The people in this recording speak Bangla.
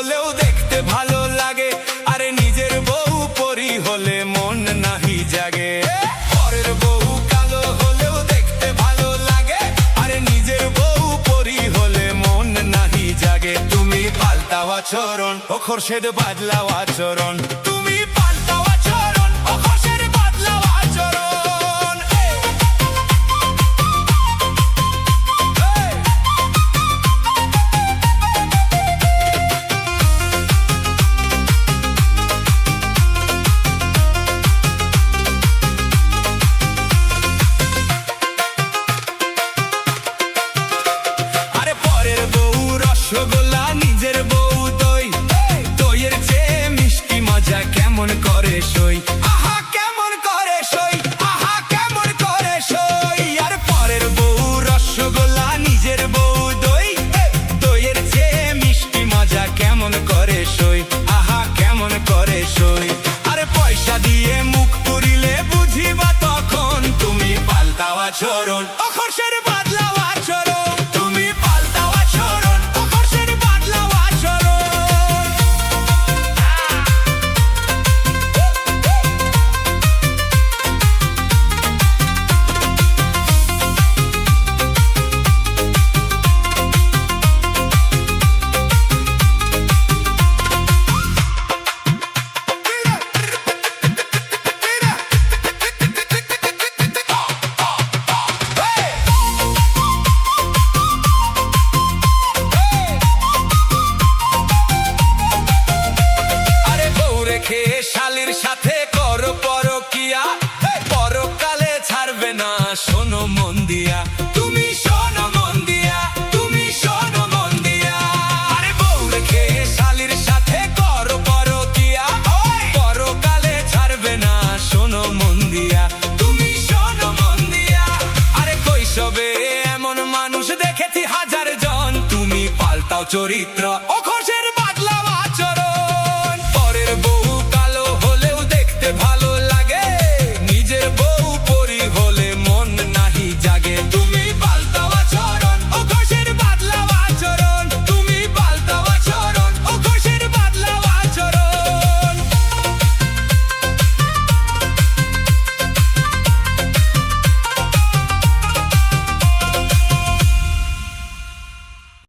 হলেও দেখতে ভালো লাগে, আরে নিজের বউ পরি হলে মন নাহি জাগে। পরের বউ কালো হলেও দেখতে ভালো লাগে, আরে নিজের বউ পরি হলে মন নাহি জাগে। তুমি পাল্টাও আচরণ, ও খোরশেদ বদলাও আচরণ, তুমি পাল্টাও আচরণ, ও খোরশেদ বদলাও আচরণ। আরে পরের বউ রসগোল্লা, নিজের বউ দই, দইয়ের চেয়ে মিষ্টি মজা কেমন করে সই, আহা কেমন করে সই, আহা কেমন করে সই। আর পরের বউ রসগোল্লা, নিজের বউ দই, দইয়ের চেয়ে মিষ্টি মজা কেমন করে সই, আহা কেমন করে সই। আরে পয়সা দিয়ে মুখ পুরিলে বুঝিবা তখন, তুমি পাল্টাও আচরণ, ও খোরশেদ বদলাও আচরণ, তুমি পাল্টাও আচরণ, ও খোরশেদ বদলাও আচরণ। আরে বউ রেখে শালির সাথে করো পরকিয়া, পরকালে ছাড়বে না শোনো মন দিয়া, তুমি শোনো মন দিয়া, তুমি শোনো মন দিয়া। আরে বউ রেখে শালির সাথে করো পরকিয়া, পরকালে ছাড়বে না শোনো মন দিয়া, তুমি শোনো মন দিয়া। আরে কৈশোরে এমন মানুষ দেখেছি হাজার জন, তুমি পাল্টাও চরিত্র, ও